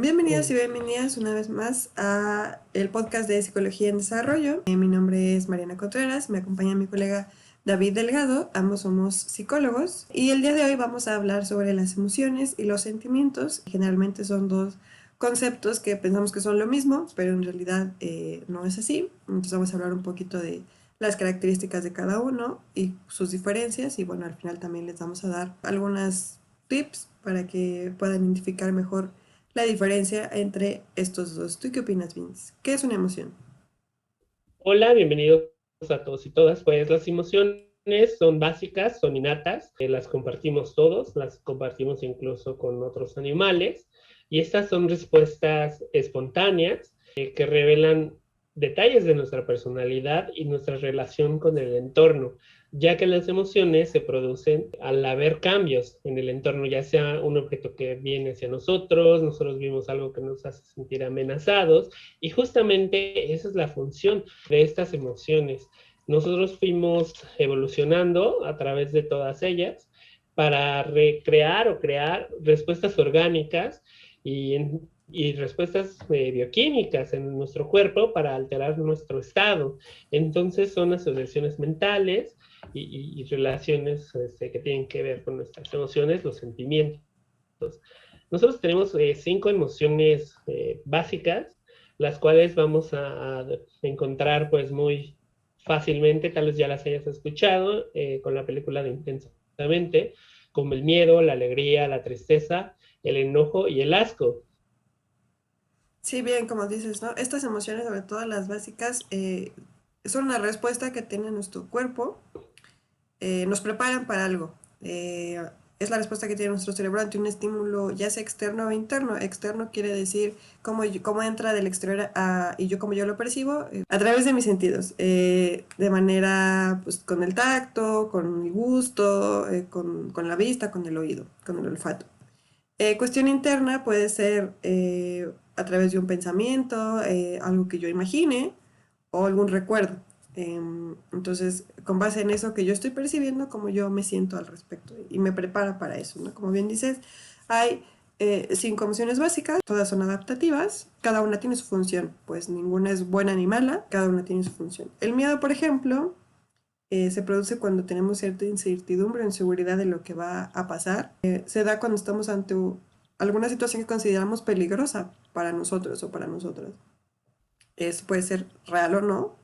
Bienvenidos y bienvenidas una vez más a el podcast de Psicología en Desarrollo. Mi nombre es Mariana Contreras, me acompaña mi colega David Delgado, ambos somos psicólogos y el día de hoy vamos a hablar sobre las emociones y los sentimientos. Generalmente son dos conceptos que pensamos que son lo mismo, pero en realidad no es así. Entonces vamos a hablar un poquito de las características de cada uno y sus diferencias y bueno, al final también les vamos a dar algunas tips para que puedan identificar mejor la diferencia entre estos dos. ¿Tú qué opinas, Vince? ¿Qué es una emoción? Hola, bienvenidos a todos y todas. Pues las emociones son básicas, son innatas, las compartimos todos, las compartimos incluso con otros animales, y estas son respuestas espontáneas que revelan detalles de nuestra personalidad y nuestra relación con el entorno, ya que las emociones se producen al haber cambios en el entorno, ya sea un objeto que viene hacia nosotros vimos algo que nos hace sentir amenazados, y justamente esa es la función de estas emociones. Nosotros fuimos evolucionando a través de todas ellas para recrear o crear respuestas orgánicas y respuestas bioquímicas en nuestro cuerpo para alterar nuestro estado. Entonces son asociaciones mentales y relaciones que tienen que ver con nuestras emociones, los sentimientos. Nosotros tenemos 5 emociones básicas, las cuales vamos a encontrar pues muy fácilmente, tal vez ya las hayas escuchado con la película de Intensamente, como el miedo, la alegría, la tristeza, el enojo y el asco. Sí, bien, como dices, ¿no? Estas emociones, sobre todo las básicas, son una respuesta que tiene nuestro cuerpo, nos preparan para algo. Es la respuesta que tiene nuestro cerebro ante un estímulo, ya sea externo o interno. Externo quiere decir cómo entra del exterior y yo cómo yo lo percibo a través de mis sentidos, de manera pues, con el tacto, con el gusto, con la vista, con el oído, con el olfato. Cuestión interna puede ser a través de un pensamiento, algo que yo imagine o algún recuerdo. Entonces, con base en eso que yo estoy percibiendo, como yo me siento al respecto y me prepara para eso, ¿no? Como bien dices, hay 5 emociones básicas, todas son adaptativas, cada una tiene su función, pues ninguna es buena ni mala, cada una tiene su función. El miedo, por ejemplo, se produce cuando tenemos cierta incertidumbre o inseguridad de lo que va a pasar. Se da cuando estamos ante alguna situación que consideramos peligrosa para nosotros o para nosotras. Esto puede ser real o no.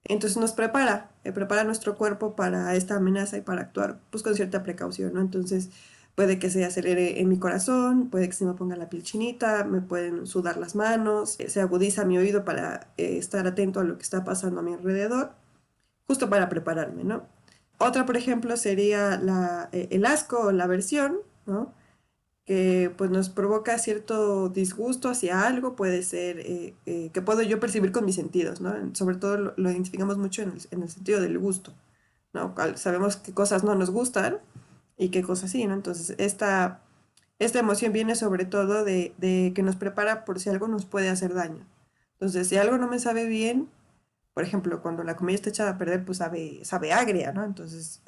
Entonces nos prepara nuestro cuerpo para esta amenaza y para actuar pues con cierta precaución, ¿no? Entonces puede que se acelere en mi corazón, puede que se me ponga la piel chinita, me pueden sudar las manos, se agudiza mi oído para estar atento a lo que está pasando a mi alrededor justo para prepararme, ¿no? Otra, por ejemplo, sería el asco o la aversión, ¿no? Que pues nos provoca cierto disgusto hacia algo, puede ser que puedo yo percibir con mis sentidos, ¿no? Sobre todo lo identificamos mucho en el sentido del gusto, ¿no? Sabemos qué cosas no nos gustan y qué cosas sí, ¿no? Entonces, esta emoción viene sobre todo de que nos prepara por si algo nos puede hacer daño. Entonces, si algo no me sabe bien, por ejemplo, cuando la comida está echada a perder, pues sabe agria, ¿no? Entonces,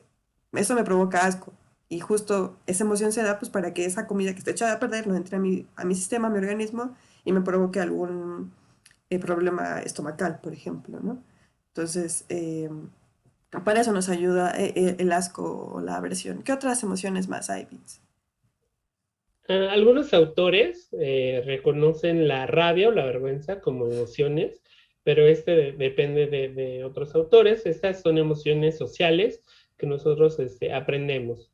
eso me provoca asco. Y justo esa emoción se da pues para que esa comida que está echada a perder no entre a mi sistema, a mi organismo y me provoque algún problema estomacal, por ejemplo, ¿no? Entonces, para eso nos ayuda el asco o la aversión. ¿Qué otras emociones más hay, Vince? Algunos autores reconocen la rabia o la vergüenza como emociones, pero depende de otros autores. Estas son emociones sociales que nosotros aprendemos.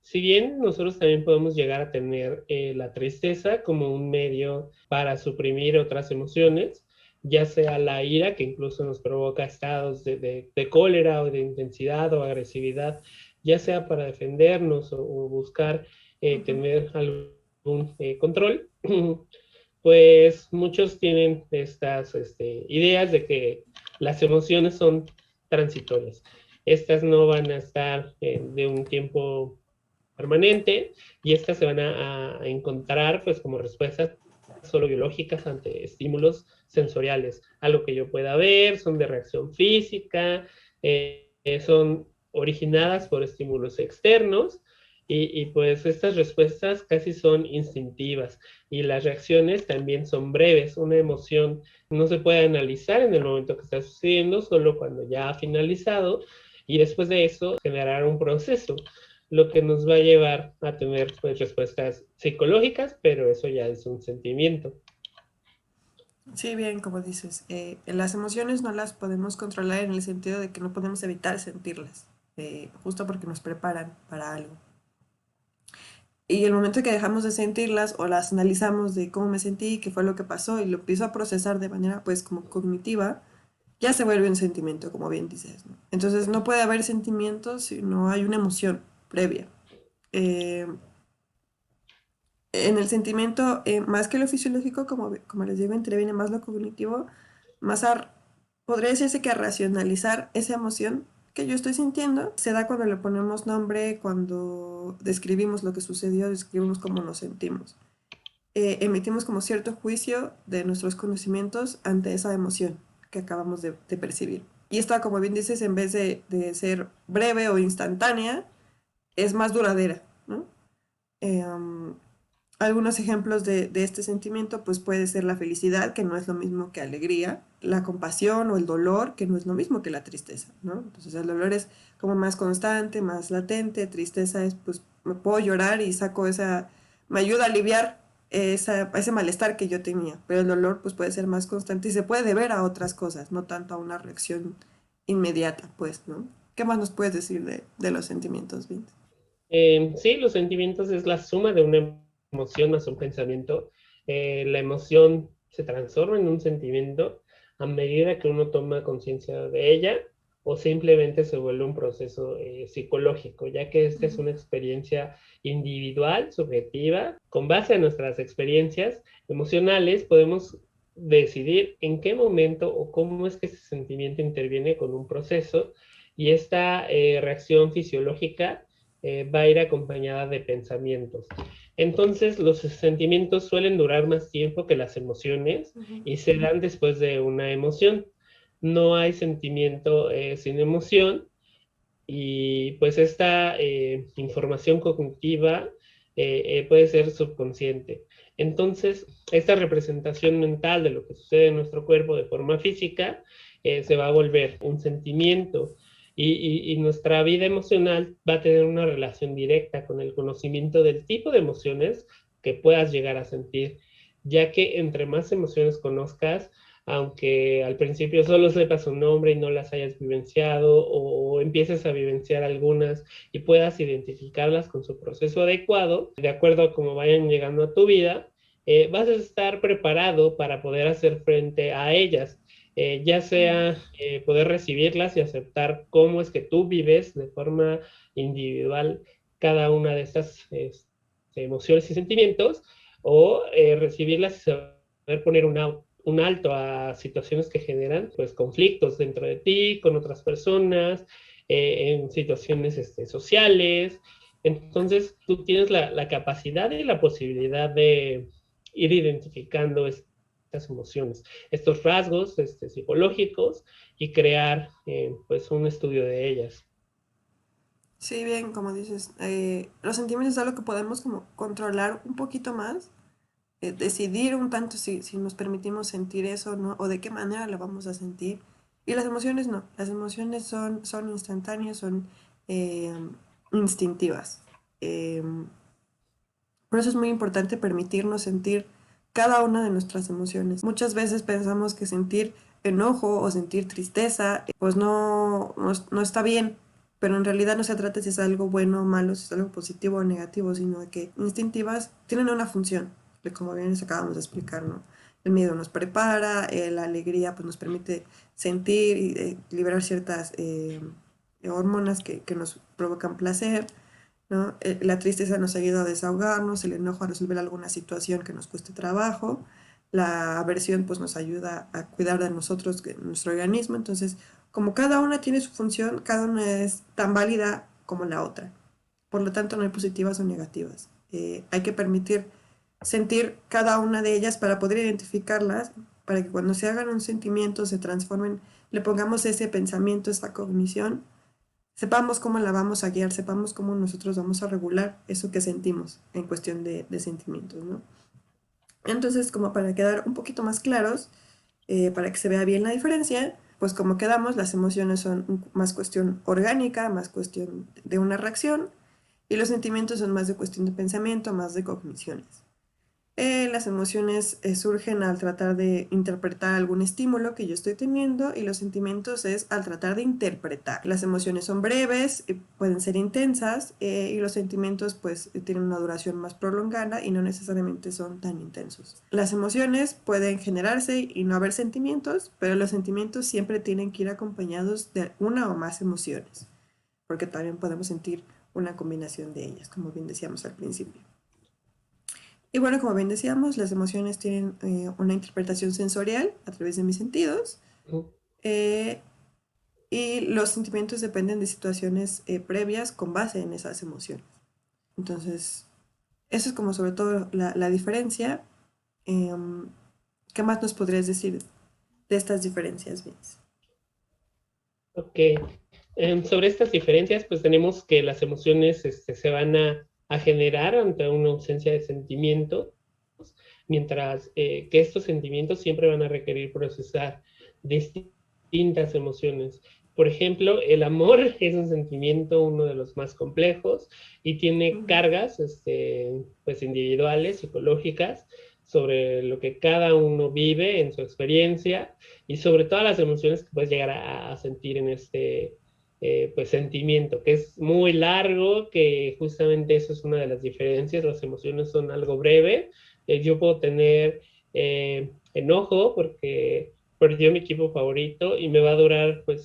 Si bien nosotros también podemos llegar a tener la tristeza como un medio para suprimir otras emociones, ya sea la ira, que incluso nos provoca estados de cólera o de intensidad o agresividad, ya sea para defendernos o buscar Ujú. tener algún control, pues muchos tienen estas ideas de que las emociones son transitorias. Estas no van a estar de un tiempo permanente y estas se van a encontrar pues como respuestas solo biológicas ante estímulos sensoriales, algo que yo pueda ver, son de reacción física, son originadas por estímulos externos y pues estas respuestas casi son instintivas y las reacciones también son breves. Una emoción no se puede analizar en el momento que está sucediendo, solo cuando ya ha finalizado y después de eso generar un proceso, lo que nos va a llevar a tener pues respuestas psicológicas, pero eso ya es un sentimiento. Sí, bien, como dices, las emociones no las podemos controlar en el sentido de que no podemos evitar sentirlas, justo porque nos preparan para algo. Y el momento que dejamos de sentirlas o las analizamos de cómo me sentí, qué fue lo que pasó y lo empiezo a procesar de manera pues como cognitiva, ya se vuelve un sentimiento, como bien dices, ¿no? Entonces no puede haber sentimientos si no hay una emoción previa. Eh, en el sentimiento, más que lo fisiológico, como les digo, interviene más lo cognitivo, más a, podría decirse que a racionalizar esa emoción que yo estoy sintiendo. Se da cuando le ponemos nombre, cuando describimos lo que sucedió, describimos cómo nos sentimos. Emitimos como cierto juicio de nuestros conocimientos ante esa emoción que acabamos de percibir. Y esta, como bien dices, en vez de ser breve o instantánea, es más duradera, ¿no? Um, algunos ejemplos de este sentimiento, pues puede ser la felicidad, que no es lo mismo que alegría, la compasión o el dolor, que no es lo mismo que la tristeza, ¿no? Entonces el dolor es como más constante, más latente, tristeza es, pues, me puedo llorar y saco esa, me ayuda a aliviar ese malestar que yo tenía, pero el dolor, pues, puede ser más constante y se puede deber a otras cosas, no tanto a una reacción inmediata, pues, ¿no? ¿Qué más nos puedes decir de los sentimientos, Vince? Sí, los sentimientos es la suma de una emoción más un pensamiento. La emoción se transforma en un sentimiento a medida que uno toma conciencia de ella o simplemente se vuelve un proceso psicológico, ya que esta es una experiencia individual, subjetiva. Con base a nuestras experiencias emocionales podemos decidir en qué momento o cómo es que ese sentimiento interviene con un proceso y esta reacción fisiológica va a ir acompañada de pensamientos. Entonces, los sentimientos suelen durar más tiempo que las emociones y se dan después de una emoción. No hay sentimiento sin emoción y pues esta información cognitiva puede ser subconsciente. Entonces, esta representación mental de lo que sucede en nuestro cuerpo de forma física se va a volver un sentimiento y nuestra vida emocional va a tener una relación directa con el conocimiento del tipo de emociones que puedas llegar a sentir, ya que entre más emociones conozcas, aunque al principio solo sepas su nombre y no las hayas vivenciado o empieces a vivenciar algunas y puedas identificarlas con su proceso adecuado, de acuerdo a cómo vayan llegando a tu vida, vas a estar preparado para poder hacer frente a ellas, ya sea poder recibirlas y aceptar cómo es que tú vives de forma individual cada una de estas emociones y sentimientos, o recibirlas y saber poner un alto a situaciones que generan pues conflictos dentro de ti, con otras personas, en situaciones sociales. Entonces tú tienes la capacidad y la posibilidad de ir identificando estas emociones, estos rasgos psicológicos y crear pues un estudio de ellas. Sí, bien, como dices, los sentimientos es algo que podemos como controlar un poquito más, decidir un tanto si nos permitimos sentir eso, ¿no? O de qué manera lo vamos a sentir. Y las emociones no, las emociones son instantáneas, son eh, instintivas. Eh, por eso es muy importante permitirnos sentir cada una de nuestras emociones. Muchas veces pensamos que sentir enojo o sentir tristeza, pues no está bien, pero en realidad no se trata si es algo bueno o malo, si es algo positivo o negativo, sino de que instintivas tienen una función, de como bien les acabamos de explicar, ¿no? El miedo nos prepara, la alegría pues nos permite sentir y liberar ciertas hormonas que nos provocan placer, ¿no? La tristeza nos ayuda a desahogarnos, el enojo a resolver alguna situación que nos cueste trabajo, la aversión pues nos ayuda a cuidar de nosotros, de nuestro organismo, entonces como cada una tiene su función, cada una es tan válida como la otra, por lo tanto no hay positivas o negativas. Hay que permitir sentir cada una de ellas para poder identificarlas, para que cuando se hagan un sentimiento, se transformen, le pongamos ese pensamiento, esa cognición, sepamos cómo la vamos a guiar, sepamos cómo nosotros vamos a regular eso que sentimos en cuestión de sentimientos, ¿no? Entonces, como para quedar un poquito más claros, para que se vea bien la diferencia, pues como quedamos, las emociones son más cuestión orgánica, más cuestión de una reacción, y los sentimientos son más de cuestión de pensamiento, más de cogniciones. Las emociones surgen al tratar de interpretar algún estímulo que yo estoy teniendo, y los sentimientos es al tratar de interpretar. Las emociones son breves, pueden ser intensas, y los sentimientos pues tienen una duración más prolongada y no necesariamente son tan intensos. Las emociones pueden generarse y no haber sentimientos, pero los sentimientos siempre tienen que ir acompañados de una o más emociones, porque también podemos sentir una combinación de ellas, como bien decíamos al principio. Y bueno, como bien decíamos, las emociones tienen una interpretación sensorial a través de mis sentidos, eh, y los sentimientos dependen de situaciones previas con base en esas emociones. Entonces, eso es como sobre todo la diferencia. ¿Qué más nos podrías decir de estas diferencias, Vince? Ok. Sobre estas diferencias, pues tenemos que las emociones se van a generar ante una ausencia de sentimientos, mientras que estos sentimientos siempre van a requerir procesar distintas emociones. Por ejemplo, el amor es un sentimiento, uno de los más complejos, y tiene cargas pues individuales, psicológicas, sobre lo que cada uno vive en su experiencia y sobre todas las emociones que puedes llegar a sentir en pues sentimiento, que es muy largo, que justamente eso es una de las diferencias. Las emociones son algo breve. Yo puedo tener enojo porque perdió mi equipo favorito y me va a durar pues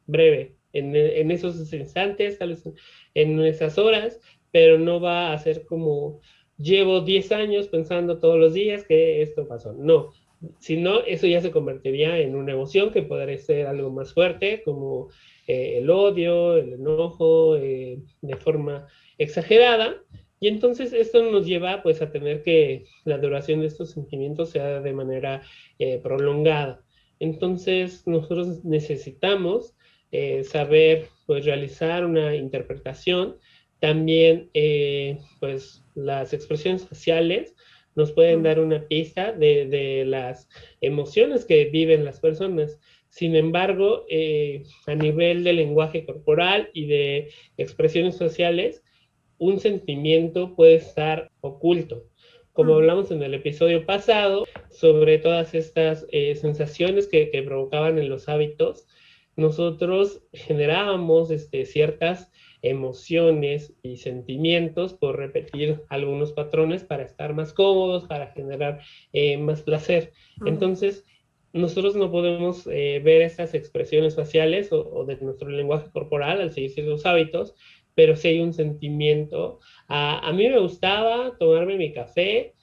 breve, en esos instantes, tal vez en esas horas, pero no va a ser como llevo 10 años pensando todos los días que esto pasó. No, si no, eso ya se convertiría en una emoción que podría ser algo más fuerte, como el odio, el enojo, de forma exagerada. Y entonces esto nos lleva pues a tener que la duración de estos sentimientos sea de manera prolongada. Entonces nosotros necesitamos saber pues realizar una interpretación. También pues las expresiones faciales nos pueden dar una pista de las emociones que viven las personas. Sin embargo, a nivel de lenguaje corporal y de expresiones sociales, un sentimiento puede estar oculto. Como hablamos en el episodio pasado sobre todas estas sensaciones que provocaban en los hábitos, nosotros generábamos ciertas emociones y sentimientos por repetir algunos patrones para estar más cómodos, para generar más placer. Entonces, nosotros no podemos ver estas expresiones faciales o de nuestro lenguaje corporal al seguir ciertos hábitos, pero sí hay un sentimiento. A mí me gustaba tomarme mi café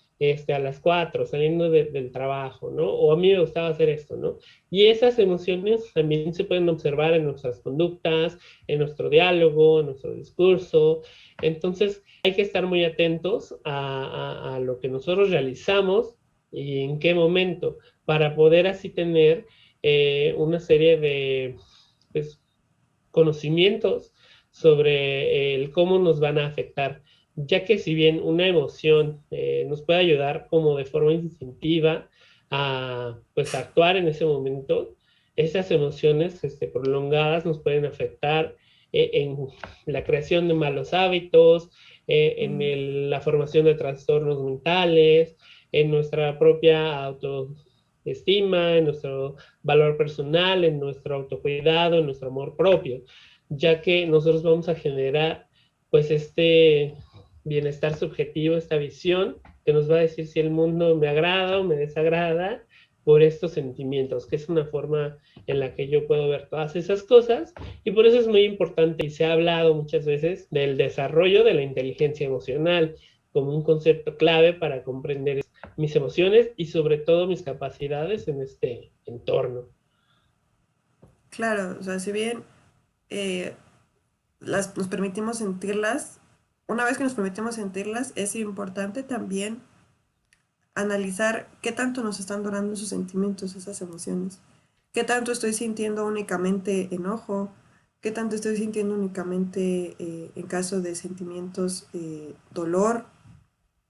a las 4 saliendo del trabajo, ¿no? O a mí me gustaba hacer esto, ¿no? Y esas emociones también se pueden observar en nuestras conductas, en nuestro diálogo, en nuestro discurso. Entonces, hay que estar muy atentos a lo que nosotros realizamos y en qué momento, para poder así tener una serie de pues, conocimientos sobre el cómo nos van a afectar, ya que si bien una emoción nos puede ayudar como de forma instintiva a pues actuar en ese momento, esas emociones prolongadas nos pueden afectar en la creación de malos hábitos, la formación de trastornos mentales, en nuestra propia autoestima, en nuestro valor personal, en nuestro autocuidado, en nuestro amor propio, ya que nosotros vamos a generar pues bienestar subjetivo, esta visión que nos va a decir si el mundo me agrada o me desagrada por estos sentimientos, que es una forma en la que yo puedo ver todas esas cosas, y por eso es muy importante y se ha hablado muchas veces del desarrollo de la inteligencia emocional como un concepto clave para comprender mis emociones y sobre todo mis capacidades en este entorno. Claro, o sea, si bien eh, nos permitimos sentirlas, una vez que nos permitimos sentirlas, es importante también analizar qué tanto nos están durando esos sentimientos, esas emociones. ¿Qué tanto estoy sintiendo únicamente enojo? qué tanto estoy sintiendo únicamente en caso de sentimientos dolor,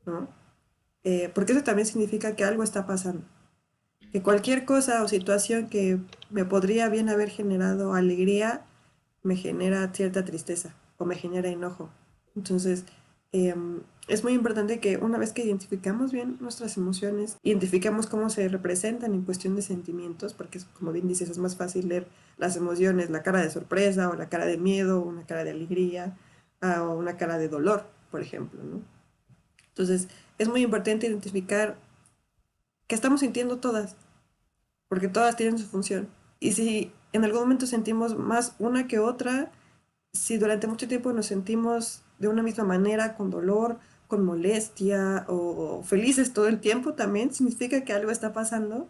¿no? Porque eso también significa que algo está pasando. Que cualquier cosa o situación que me podría bien haber generado alegría, me genera cierta tristeza o me genera enojo. Entonces, es muy importante que una vez que identificamos bien nuestras emociones, identificamos cómo se representan en cuestión de sentimientos, porque como bien dices, es más fácil leer las emociones, la cara de sorpresa o la cara de miedo, o una cara de alegría, o una cara de dolor, por ejemplo, ¿no? Entonces, es muy importante identificar que estamos sintiendo todas, porque todas tienen su función. Y si en algún momento sentimos más una que otra, si durante mucho tiempo nos sentimos de una misma manera, con dolor, con molestia o felices todo el tiempo, también significa que algo está pasando,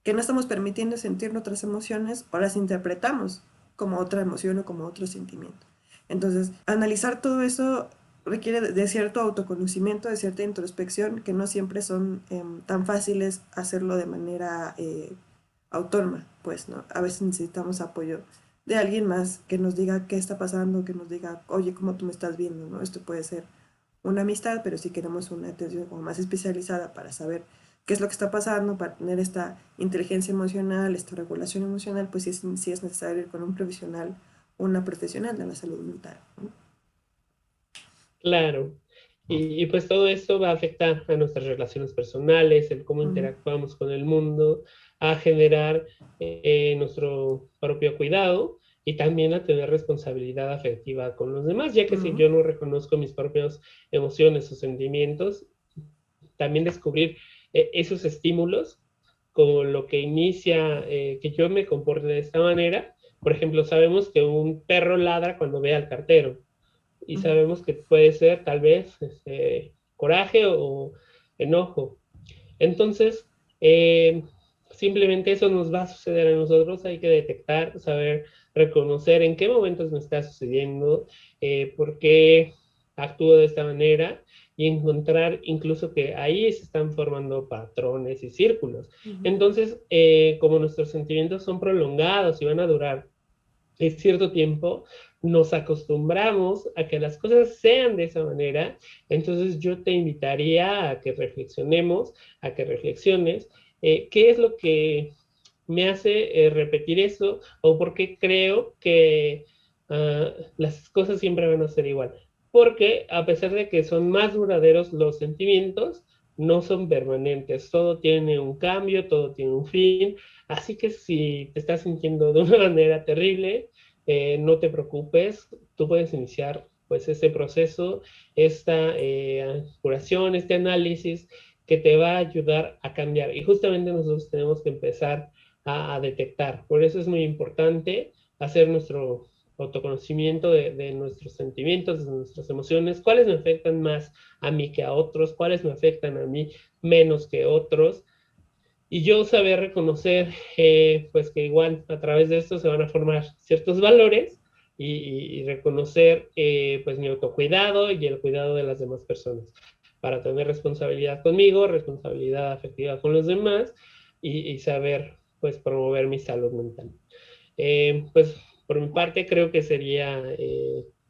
que no estamos permitiendo sentir otras emociones o las interpretamos como otra emoción o como otro sentimiento. Entonces, analizar todo eso requiere de cierto autoconocimiento, de cierta introspección, que no siempre son tan fáciles hacerlo de manera autónoma, pues, ¿no? A veces necesitamos apoyo de alguien más que nos diga qué está pasando, que nos diga, oye, ¿cómo tú me estás viendo? ¿No? Esto puede ser una amistad, pero si queremos una atención como más especializada para saber qué es lo que está pasando, para tener esta inteligencia emocional, esta regulación emocional, pues sí es necesario ir con un profesional o una profesional de la salud mental, ¿no? Claro. Pues todo esto va a afectar a nuestras relaciones personales, el cómo Mm, interactuamos con el mundo, a generar nuestro propio cuidado y también a tener responsabilidad afectiva con los demás, ya que si mm, yo no reconozco mis propias emociones o sentimientos, también descubrir esos estímulos como lo que inicia que yo me comporte de esta manera. Por ejemplo, sabemos que un perro ladra cuando ve al cartero y mm, sabemos que puede ser tal vez coraje o enojo. Entonces, simplemente eso nos va a suceder a nosotros, hay que detectar, saber reconocer en qué momentos me está sucediendo, por qué actúo de esta manera y encontrar incluso que ahí se están formando patrones y círculos. mm, Entonces, como nuestros sentimientos son prolongados y van a durar en cierto tiempo, nos acostumbramos a que las cosas sean de esa manera. Entonces yo te invitaría a que reflexionemos, a que reflexiones, qué es lo que me hace repetir eso o por qué creo que las cosas siempre van a ser igual. Porque a pesar de que son más duraderos los sentimientos, no son permanentes, todo tiene un cambio, todo tiene un fin, así que si te estás sintiendo de una manera terrible, no te preocupes, tú puedes iniciar pues ese proceso, esta curación, este análisis que te va a ayudar a cambiar. Y justamente nosotros tenemos que empezar a detectar. Por eso es muy importante hacer nuestro autoconocimiento de nuestros sentimientos, de nuestras emociones, cuáles me afectan más a mí que a otros, cuáles me afectan a mí menos que otros, y yo saber reconocer, pues que igual a través de esto se van a formar ciertos valores y reconocer, pues mi autocuidado y el cuidado de las demás personas para tener responsabilidad conmigo, responsabilidad afectiva con los demás y saber, pues, promover mi salud mental. Pues por mi parte creo que sería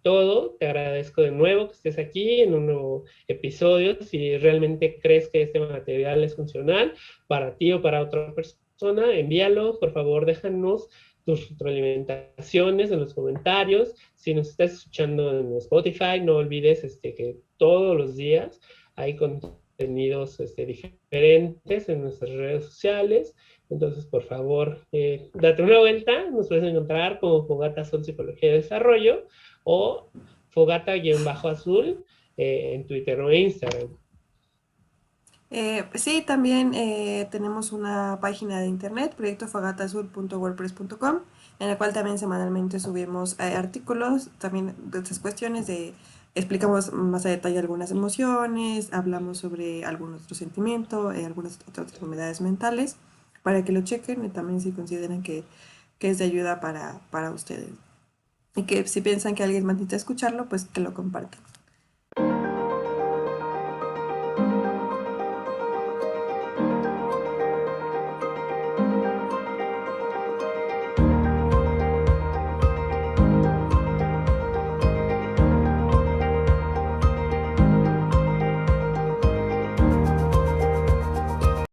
todo. Te agradezco de nuevo que estés aquí en un nuevo episodio. Si realmente crees que este material es funcional para ti o para otra persona, envíalo. Por favor, déjanos tus retroalimentaciones en los comentarios. Si nos estás escuchando en Spotify, no olvides que todos los días hay contenidos diferentes en nuestras redes sociales. Entonces, por favor, date una vuelta. Nos puedes encontrar como Fogata Azul Psicología de Desarrollo o Fogata-Azul en Twitter o Instagram. Pues sí, también tenemos una página de internet, proyectofagataazul.wordpress.com, en la cual también semanalmente subimos artículos, también de estas cuestiones de, explicamos más a detalle algunas emociones, hablamos sobre algún otro sentimiento, algunas otras enfermedades mentales, para que lo chequen y también si consideran que es de ayuda para ustedes. Y que si piensan que alguien más necesita escucharlo, pues que lo compartan.